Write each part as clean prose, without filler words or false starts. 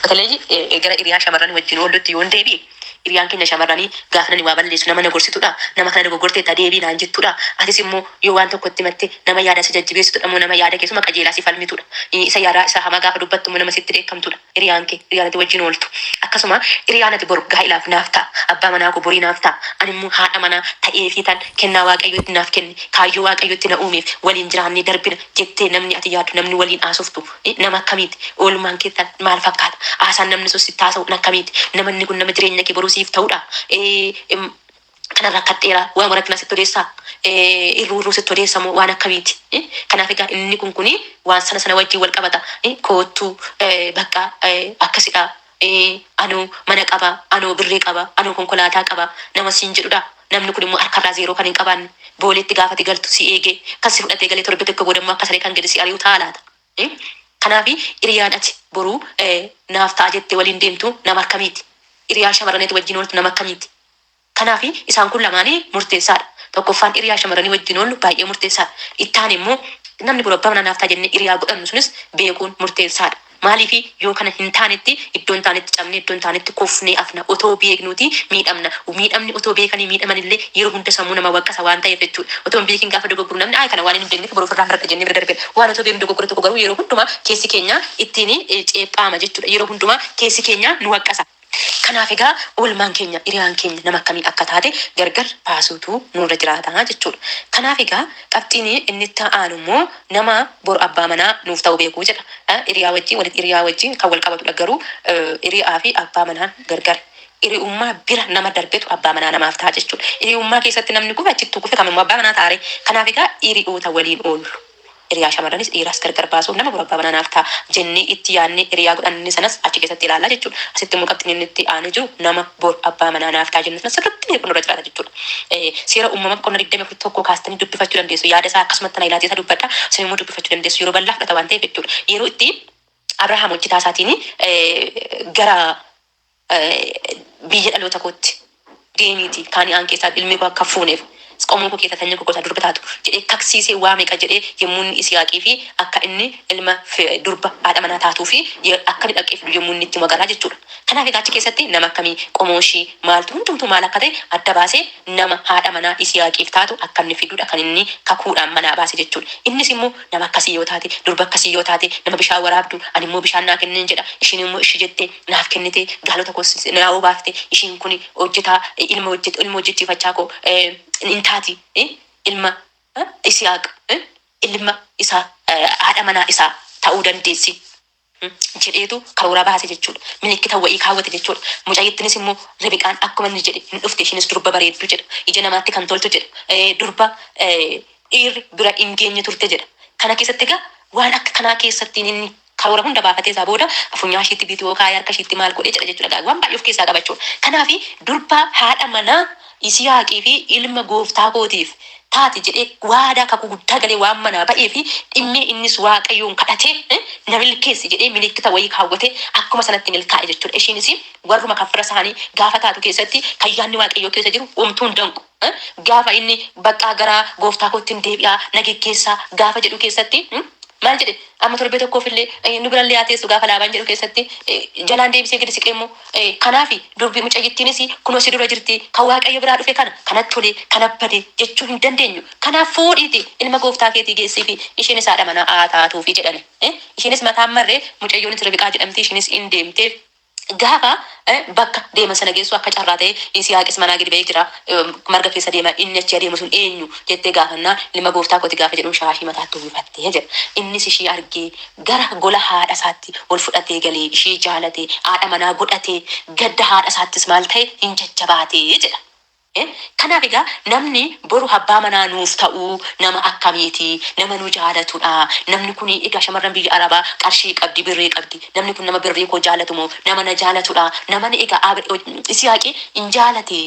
Batalee gara hiriyaa shamarranii wajjin oollutti yoon deebi'e hiriyaan keenya shamarranii gaafa nani waa balleessu nama na gorsitudha. Nama kana dogoggorteetta deebii naan jettudha. Atis immoo yoo waan tokkotti himatte nama yaada isa jajjabeessitudha moo nama yaada keessuma qajeelaa si falmitudha. Isa yaada isa hamaa gaafa dubbattu moo nama sitti dheekkamtudha. Hiriyaan ati wajjin ooltu. Akkasuma hiriyaan ati boru gaa'elaaf naaf ta'a. Abbaa manaa koo borii naaf ta'a. Ani immoo haadha manaa ta'ee fi tan kennaa waaqayyootti naaf kenne. Kaayyoo waaqayyootti na uumeef waliin jiraannee darbina jettee namni ati yaadu namni waliin haasoftu nama akkamiiti? Oolmaan keessan maal fakkaata? Haasaan namni sun sitti haasa'u akkamiiti? Namni kun nama jireenya kee boruusiif ta'udha. Kanarraa katteeraa waan warakkina sitti odeessaa irruu sitti odeessamu waan akkamiiti? Kanaaf egaa inni kuni waan sana wajjin wal qabata. Koottuu bakka akkasidha. Anuu mana qaba, anuu birrii qaba, anuu konkolaataa qaba nama siin jedhudha. Namni kun immoo harkarraa zeeroo kan hin qabaanne booleetti gaafati galtu si eegee kan si fudhatee galee torbe tokko boodammoo akka saree kan gadi si ari'u ta'a laata. Kanaafi hiriyaan ati boruu naaf ta'a jettee waliin deemtu nama akkamiiti? Hiriyaa shamarraniitu wajjin ooltu nama akkamiiti? Kanaafi isaan kun lamaanii murteessaadha. Tokkoffaan hiriyaa shamarranii wajjin oollu baay'ee murteessaadha. Ittaan immoo namni boruu abbaa manaa naaf ta'a jennee hiriyaa godhannu sunis beekuun murteessaadha. Maaliifi yoo kana hin taanetti iddoon taanetti cabne iddoon taanetti kufnee afna otoo beeknuuti miidhamni otoo beekanii miidhamanillee yeroo hunda sammuu nama waqqasa waan ta'eef jechuudha. Otoo hin beekin gaafa dogogguru namni kana waan hin beekneef boruuf irraa harka jennee bira darbina. Waan otoo beeknu dogoggora tokko garuu yeroo hundumaa keessi keenya ittiin ceephaama jechuudha. Yeroo hundumaa keessi keenya nu waqqasa. Kanaaf egaa oolmaan keenya hiriyaan keenya nama akkamii akka taate gargar baasuutu nurra jiraata jechuudha. Kanaaf egaa qabxiin inni itti aanu immoo nama boru abbaa manaa nuuf ta'uu beekuu jedha. Hiriyaa wajjin kan wal qabatudha garuu hiriyaa fi abbaa manaan gargar. Hiriyummaa bira nama darbetu abbaa manaa namaaf ta'a jechuudha. Hiriyummaa keessatti namni kufe achittuu kufe kamimmoo abbaa manaa ta'a. Kanaaf egaa hiriyoota waliin oollu. Hiriyaa shamarranis dhiiraas gargar baasuuf nama boru abbaa manaa naaf ta'a jennee itti yaadnee hiriyaa godhanne sanas achi keessatti ilaalla jechuudha. Asitti immoo qabxiin inni itti aanu jiru nama boru abbaa manaa naaf ta'a jennu sanas sirriitti beekuu nurra jiraata jechuudha. Seera uumamaa qonna 21 kaastanii dubbifachuu dandeessu. Yaada isaa akkasumatti na ilaatee isa dubbadha. Isin immoo dubbifachuu dandeessu yeroo bal'aa fudhata waan ta'eef jechuudha. Yeroo itti Abrahaam hojjetaa isaatiin gara biyya dhaloota kootti deemiiti kaani'aan keessaa ilmi koo akka fuuneef qomoo koo keessa tanya gogoota durba taatu jedhee kaksiisee waa meeqa jedhee yommuu inni Isiyaaqii fi akka inni ilma durba haadha manaa taatuu fi akka inni dhaqeef yommuu inni itti magaalaa jechuudha. Kanaaf egaa achi keessatti nama akkamii qomoo ishii maaltu hundumtuu maal akka ta'e adda baasee nama haadha manaa Isiyaaqiif taatu akka inni fidudha kan inni kakuudhaan manaa baase jechuudha. Innis immoo nama akkasii yoo taate durba akkasii yoo taate nama bishaan waraabdu ani immoo bishaan naa kenneen jedha. Ishiin immoo ishii jettee naaf kennite gaalota koos naawoo baafte ishiin kun hojjetaa ilma hojjechiifachaa koo intaati ilma Isiyaaq ilma isaa haadha manaa isaa ta'uu dandeessi jedheetu karoora baase jechuudha. Milikkita wayii kaawwate jechuudha. Mucayyittinis immoo Ribiqaan akkuma inni jedhe hin dhufte ishiinis durba bareeddu jedha. Ija namaatti kan toltu jedha. Durba dhiirri bira hin geenye turte jedha. Kana keessatti egaa waan akka kanaa keessatti inni karoora hunda baafatee isaa booda funyaa ishiitti bituu kaayee harka ishiitti maal godhee jedha jechuudha. Waan baay'ee of keessaa qaba jechuudha. Kanaafi durba haadha manaa Isiyaaqii fi ilma gooftaa kootiif taati jedhee waadaa kakuu guddaa galee waan manaa ba'ee fi dhimmi innis waaqayyoon kadhatee na milkeessi jedhee milikkita wayii kaawwatee akkuma sanatti milkaa'e jechuudha. Ishiinis warruma kaffira isaanii gaafa taatu keessatti kayyaanni waaqayyoo keessa jiru omtuun danqu. Gaafa inni baqqaa gara gooftaa kootiin deebi'aa na geggeessaa gaafa jedhu keessatti maal jedhe amma torbee tokkoofillee nu birallee haateessu gaafa laabaan jedhu keessatti jalaan deebisee gadi siqee immoo kanaafi durbi mucayyittiinis kunoo si dura jirti kan waaqayyo biraa dhufe kanatti tolee kana bade jechuu hin dandeenyu. Kanaaf fuudhiiti ilma gooftaa keetii geessii fi isheenis haadha manaa haa taatuufi jedhani. Isheenis mataan marree mucayyoonis Ribiqaa jedhamti isheenis hin deemtee gaafa bakka deeman sana geessu akka carraa ta'e Isiyaaqis manaa gadi ba'ee jira. Marga keessa deema inni achi adeemu sun eenyu jettee gaafannaa ilma gooftaa kooti gaafa jedhuun shaashii mataatti uwwifattee jedha. Innis ishii argee gara gola haadha isaatti ol fudhatee galee ishii jaalatee haadha manaa godhatee gadda haadha isaattis maal ta'e hin jajjabaatee jedha. Kanaaf egaa namni boru abbaa manaa nuuf ta'uu nama akkamiiti? Nama nu jaalatudha. Namni kun egaa shamarran biyya Arabaa qarshii qabdi, birrii qabdi. Namni kun nama birrii koo jaalatu moo nama na jaalatudha. Namni egaa Isiyaaqii hin jaalate.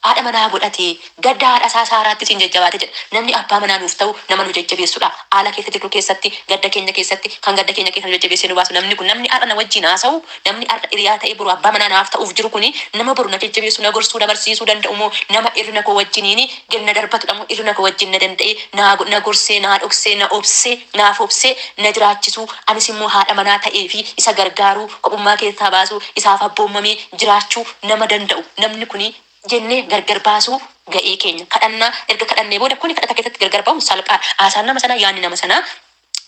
haadha manaa godhatee gadda haadha isaa saaraatti siin jajjabaate jedha. Namni abbaa manaa nuuf ta'u nama nu jajjabeessudha. Haala keessa jirru keessatti gadda keenya keessatti kan gadda keenya keessa nu jajjabeessee nu baasu namni kun namni har'a na wajjin haasa'u namni har'a hiriyaa ta'ee boru abbaa manaa naaf ta'uuf jiru kuni nama boru na jajjabeessu na gorsuu na barsiisuu danda'u moo nama irrina koo wajjiniini ganna darbatudha moo irrina koo wajjin na danda'e na gorsee na dhoksee na obsee naaf obsee na jiraachisu anis immoo haadha manaa ta'ee fi isa gargaaruu qophummaa keessaa baasuu isaaf abboomamee jiraachuu nama danda'u namni kuni jennee gargar baasuu ga'ee keenya kadhannaa erga kadhannee booda kuni kadhata keessatti gargar ba'uun salphaa haasaan nama sanaa yaanni nama sanaa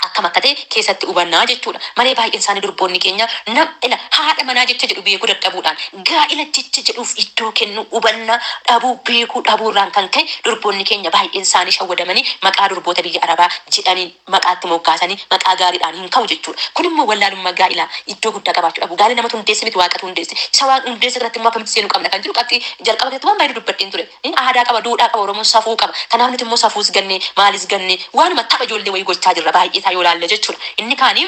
akkam akka ta'e keessatti hubannaa jechuudha. Malee baay'een isaanii durboonni keenya nama haadha manaa jecha jedhu beekuu dadhabuudhaan gaa'ela jecha jedhuuf iddoo kennu hubannaa dhabuu beekuu dhabuurraan kan ka'e durboonni keenya baay'een isaanii shawwadamanii maqaa durboota biyya Arabaa jedhanii maqaatti moggaasanii maqaa gaariidhaan hin ka'u jechuudha. Kun immoo wallaalummaa gaa'elaa iddoo guddaa qabaachuu dhabu. Gaa'ela namatu hundeesse miti waaqatu hundeesse. Isa waan hundeesse irratti immoo akkamitti seenuu qabna kan jiru qabxii jalqaba keessatti waan baay'ee dubbadheen ture. Aadaa qaba, duudhaa qaba, Oromoon safuu qaba. Kanaaf nuti immoo safuus gannee maalis gannee waanuma tapha ijoollee wayii gochaa jirra baay'ee yoo laalle jechuudha. Inni kaanii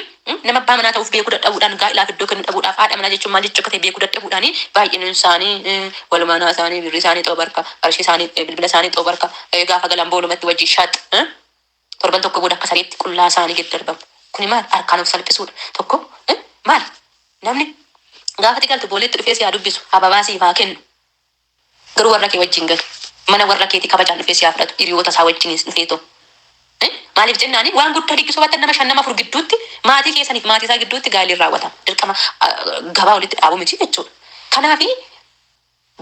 nama abbaa manaa ta'uuf beekuu dadhabuudhaan gaa'elaaf iddoo kennu dhabuudhaaf haadha manaa jechuun maal jechuu akka ta'e beekuu dadhabuudhaan baay'een isaanii walumaanaa isaanii birrii isaanii xoo barka qarshii isaanii bilbila isaanii xoo barka gaafa galan boolumatti wajjin shaat torban tokko booda akka sareetti qullaa isaanii gad darbamu. Kuni maal harkaan of salphisuudha tokko maal namni gaafa xiqqaaltu booleetti dhufee si haa dubbisu ababaa siif haa kennu garuu warra kee wajjin galu mana warra keetii kabajaan dhufee si haa fudhatu hiriyoota isaa wajjinis dhufee too. Maaliif jennaani waan guddaa dhiqqisuu baatan nama 5 4 gidduutti maatii keessaniif maatii isaa gidduutti gaa'elli raawwatama. Dirqama gabaa walitti dhaabu miti jechuudha. Kanaaf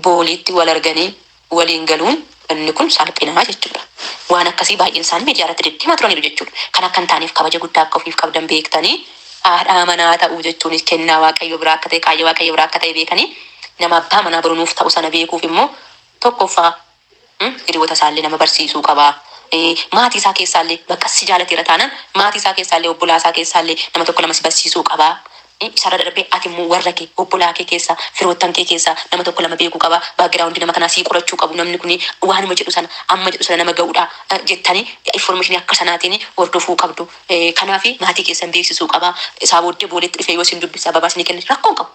booliitti wal arganii waliin galuun inni kun salphinaa jechuudha. Waan akkasii baay'een isaanii miidiyaa irratti deddeemaa turaniiru jechuudha. Kan akka hin taaneef kabaja guddaa akka ofiif qabdan beektanii haadha manaa ta'uu jechuunis kennaa waaqayyo biraa akka ta'e kaayyoo waaqayyo biraa akka ta'e beekanii nama abbaa manaa borunuuf ta'u sana beekuuf immoo tokkoffaa hiriyoota isaallee nama barsiisuu qabaa. Maatii isaa keessaallee bakka si jaalateera taanaan maatii isaa keessaallee obbolaa isaa keessaallee nama tokko lama si barsiisuu qabaa. Isarra darbee ati immoo warra kee obbolaa kee keessaa firoottan kee keessaa nama tokko lama beekuu qaba. Baagiraawundi nama kanaa sii qorachuu qabu namni kun waanuma jedhu sana amma jedhu sana nama ga'uudha jettanii information akka sanaatiin hordofuu qabdu. Kanaaf maatii keessan beeksisuu qaba. Isaa booddee booletti dhufee yoo isin dubbisa ababaa isin kennu rakkoon qabu.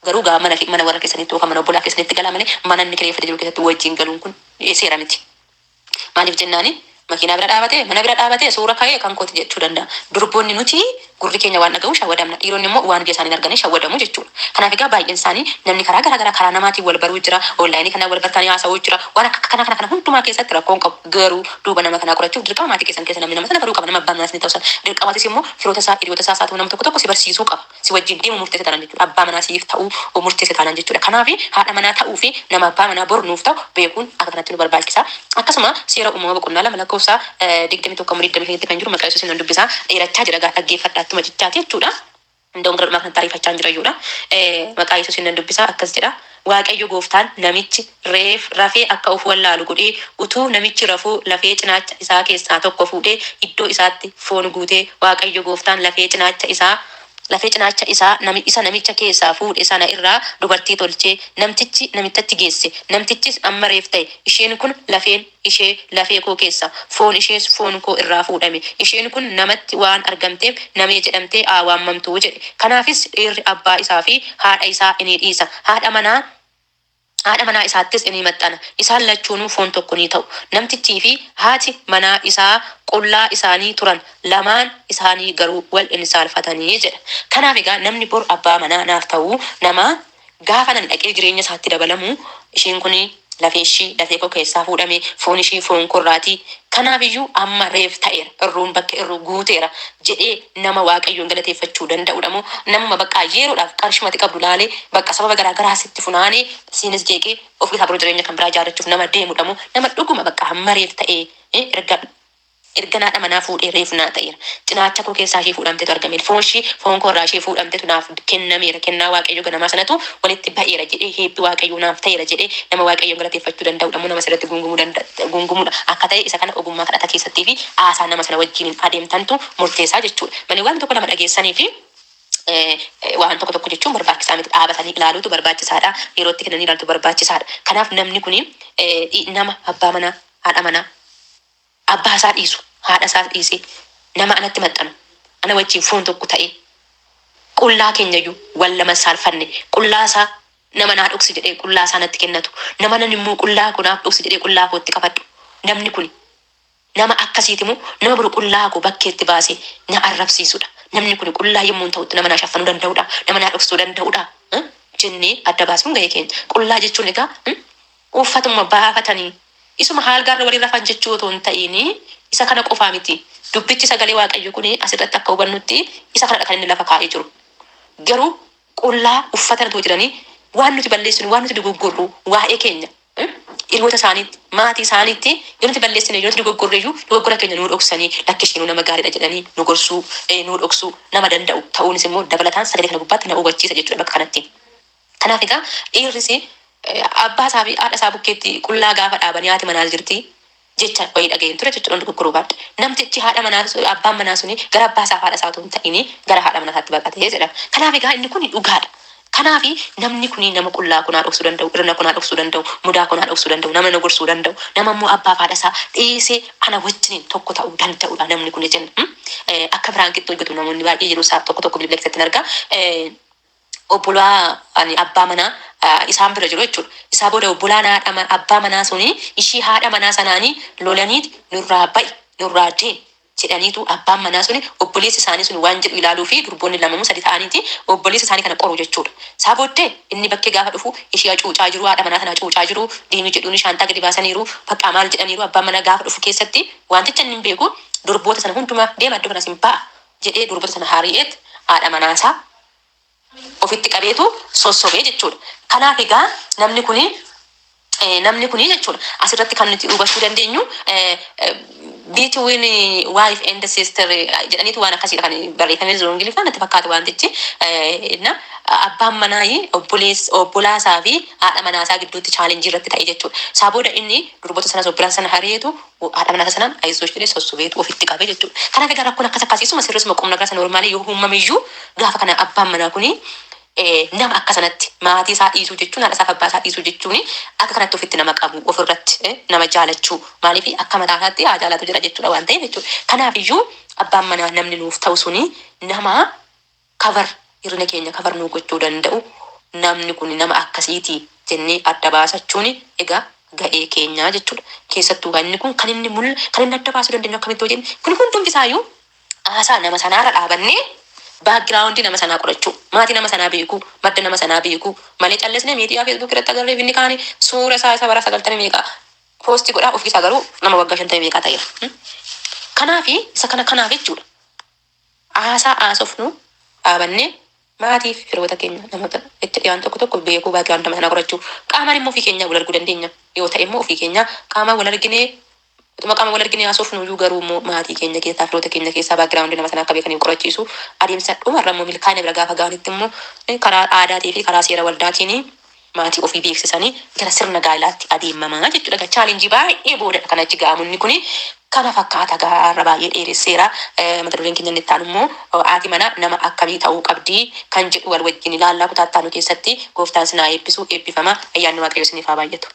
Garuu gaa mana warra keessanitti yookaan mana obbolaa keessanitti galaa malee mana inni kireeffate jiru keessatti wajjin galuun kun seera miti. Maaliif jennaani makiinaa bira dhaabatee mana bira dhaabatee suura ka'ee kan kooti jechuu danda'a. Durboonni nuti gurri keenya waan dhaga'u shawwadamna. Dhiironni immoo waan ija isaanii arganii shawwadamu jechuudha. Kanaaf egaa baay'een isaanii namni karaa garaa karaa namaatiin wal baruu jira. Onlaayinii kana wal bartanii haasa'uu jira. Waan akka kana hundumaa keessatti rakkoon qabu. Garuu duuba nama kanaa qorachuuf dirqama maatii keessan keessa namni nama sana baruu qaba. Nama abbaan manaas ni ta'u sana. Dirqamaatis immoo firoota isaa hiriyoota isaa ta'u nama tokko si barsiisuu qaba. Si wajjin deemu murteessa taanaan jechuudha. Abbaa manaa siif ta'uu murteessa taanaan jechuudha. Kanaaf haadha manaa ta'uu fi nama abbaa manaa boruuf ta'u beekuun akka kanatti nu barbaachisa. Akkasuma seera uumama boqonnaa 2 lakkoofsa 21 kan jiru maqaa Yesuusiin dubbisaa dheerachaa jira gaa dhaggeeffadhaatuma jechaati jechuudha. Ndoo gara kan taarifachaa jira jechuudha. Maqaa Yesuusiin dubbisaa akkas jedha. Waaqayyo gooftaan namichi rafee akka of wallaalu godhee utuu namichi rafuu lafee cinaacha isaa keessaa tokko fuudhee iddoo isaatti foon guutee Waaqayyo gooftaan lafee cinaacha isaa namicha keessaa fuudhe sana irraa dubartii tolchee namichatti geesse. Namichichis amma reef ta'e. Isheen kun lafeen ishee lafee koo keessa foon ishees foon koo irraa fuudhame. Isheen kun namatti waan argamteef namee jedhamtee waamamtuu jedhe. Kanaafis dhiirri abbaa isaa fi haadha isaa ni dhiisa. Haadha manaa isaattis ni maxxana. Isaan lachuunuu foon tokko ni ta'u. Namtichii fi haati manaa isaa qullaa isaanii turan lamaan isaanii garuu wal in saalfatanii jedha. Kanaaf egaa namni bor abbaa manaa naaf ta'uu nama gaafa nan dhaqee jireenya isaatti dabalamu isheen kun lafee koo keessaa fuudhame foon ishii foon korraatii. Kanaafiyyuu amma reef ta'eera irruun bakka irruu guuteera jedhee nama waaqayyoon galateeffachuu danda'udha moo namuma bakka yeroodhaaf qarshumatti qabdu laalee bakka sababa garaa garaa sitti funaanee siinis jeeqee of keessaa biroo jireenya kan biraa ijaarrachuuf nama deemudha moo nama dhuguma bakka hamma reef ta'ee erga naadha manaa fuudhee reef naa ta'eera. Cinaacha koo keessaa ishee fuudhamteetu argame. Foon korraa ishee fuudhamteetu naaf kennameera. Kennaa waaqayyo ganamaa sanatu walitti ba'eera jedhee heebbi waaqayyo naaf ta'eera jedhee nama waaqayyoon galateeffachuu danda'udha moo nama sirratti gungumuudha. Akka ta'e isa kana ogummaa kadhata keessattii fi haasaa nama sana wajjin adeemtantu murteessaa jechuudha. Malee waan tokko nama dhageessanii fi waan tokko jechuun barbaachisaa miti. Dhaabatanii ilaaluutu barbaachisaadha. Yerootti kennanii ilaaluutu barbaachisaadha. Kanaaf namni kun nama abbaa manaa haadha manaa abbaa isaa dhiisu haadha isaa dhiisee nama anatti maxxanu ana wajjin foon tokko ta'e qullaa keenyayyuu wal lama saalfanne qullaa isaa nama naa dhoksi jedhee qullaa isaanatti kennatu nama nan immoo qullaa kunaaf dhoksi jedhee qullaa kootti qabadhu namni kun nama akkasiitimu nama buru qullaa koo bakkeetti baasee na arrabsiisudha namni kun qullaa yommuu ta'utti nama naa shaffanuu danda'udha nama naa dhoksuu danda'udha jennee adda baasuun ga'ee keenya qullaa jechuun egaa uffatuma baafatanii isuma haal gaarra walii rafan jechuu otoo hin ta'ini isa kana qofaa miti dubbichi sagalee waaqayyo kun asirratti akka hubannutti isa kana kan inni lafa kaa'ee jiru garuu qullaa uffatan too jiranii waan nuti balleessinu waan nuti dogoggorru waa'ee keenya hiriyoota isaaniitti maatii isaaniitti yoo nuti balleessine yoo nuti dogoggorreeyyuu dogoggora keenya nuu dhoksanii lakkishee nama gaariidha jedhanii nu gorsuu nuu dhoksuu nama danda'u ta'uunis immoo dabalataan sagalee kana gubbaatti na hubachiisa jechuudha bakka kanatti. Kanaaf egaa dhiirris abbaa isaa fi haadha isaa bukkeetti qullaa gaafa dhaabanii haati manaa jirti jecha wayii dhaga'een ture jechuudha dogoggoruu baadhe namtichi haadha manaa abbaan manaa suni gara abbaa isaa haadha isaa otoo hin ta'ini gara haadha manaatti baqatee jedhama. Kanaaf egaa inni kun dhugaadha. Kanaaf namni kun nama qullaa kunaa dhoksuu danda'u irna kunaa dhoksuu danda'u mudaa kunaa dhoksuu danda'u nama na gorsuu danda'u nama immoo abbaa haadha isaa dhiisee ana wajjiniin tokko ta'uu danda'udha namni kun jenna. Akka biraan qixxoo hojjetu namoonni baay'ee yeroo isaa tokko tokko bilbilee keessatti argaa. Obbolaa ani abbaa manaa isaan bira jiru jechuudha. Isaa booda obbolaan haadha abbaa manaa suni ishii haadha manaa sanaanii lolaniit nurraa ba'i nurraa deemi jedhaniitu abbaan manaa suni obboleessi isaanii suni waan jedhu ilaaluu fi durboonni lamamu sadi ta'aniiti obboleessi isaanii kana qoru jechuudha. Isaa booddee inni bakkee gaafa dhufu ishii cuucaa jiru haadha manaa sana cuucaa jiru diinii jedhuun shaantaa gadi baasaniiru bakka maal jedhaniiru abbaan manaa gaafa dhufu keessatti wanticha inni hin beeku durboota sana hundumaa deema iddoo kanas hin ba'a jedhee durboota sana hari'eet haadha manaasaa ofitti qabeetu sossobee jechuudha. Kanaaf egaa namni kuni jechuudha asirratti kan nuti hubachuu dandeenyu between wife and sister jedhaniitu waan akkasiidha kan barreeffamee jiru ingiliffaan natti fakkaata wantichi abbaan manaa obbolaasaa fi haadha manaasaa gidduutti chaalenjii irratti ta'e jechuudha. Isaa booda inni durboota sanas obbolaan sana hari'eetu haadha manaasaa sanaan ayisoo jedhee sossobeetu ofitti qabe jechuudha. Kanaaf egaa rakkoon akkas akkasiisuma sirrisuma qomna gara sana normaalii yoo uumamiyyuu gaafa kana abbaan manaa kuni nama akka sanatti maatii isaa dhiisuu jechuun haadha isaa abbaa isaa dhiisuu jechuun akka kanatti ofitti nama qabu ofirratti nama jaalachuu maaliif akka mataa isaatti haa jaalatu jira jechuudha waan ta'eef jechuudha. Kanaafiyyuu abbaan manaa namni nuuf ta'u suni nama kabar hirrina keenya kabar nuu gochuu danda'u namni kun nama akkasiiti jennee adda baasachuun egaa ga'ee keenyaa jechuudha. Keessattuu inni kun kan inni adda baasuu dandeenyu akkamitti hojjennu kun hundumti isaayyuu haasaa nama sanaarra dhaabannee background nama sanaa qorachuu maatii nama sanaa beekuu madda nama sanaa beekuu malee callisnee miidiyaa Facebook irratti agarree inni kaani suura isaa bara 90 meeqa poostii godhaa ofiisaa garuu nama waggaa 50 meeqa ta'eera. Kanaaf jechuudha. Haasaa haasofnu dhaabannee maatiif firoota keenya namoota itti dhiyaan tokko beekuu background nama sanaa qorachuu qaamaan immoo ofii keenya wal arguu dandeenya yoo ta'e immoo ofii keenya qaamaan wal arginee maqaan wal argine haasofnu iyyuu garuu immoo maatii keenya keessaa firoota keenya keessaa background nama sanaa akka beekaniin qorachiisu adeemsa dhumarra immoo milkaa'ina bira gaafa ga'anitti immoo karaa aadaatii fi karaa seera waldaatiin maatii ofii beeksisanii gara sirna gaa'ilaatti adeemamaa jechuudha. Chaalenjii baay'ee boodadha kan achi ga'amunni kuni kana fakkaata gaarra baay'ee dheeresseera. Mata dureen keenya inni itti immoo haati manaa nama akkamii ta'uu qabdi kan jedhu wal wajjin ilaallaa kutaatti aanu keessatti gooftaan sinaa eebbisu eebbifama ayyaanni waaqayyo isiniif haa baay'atu.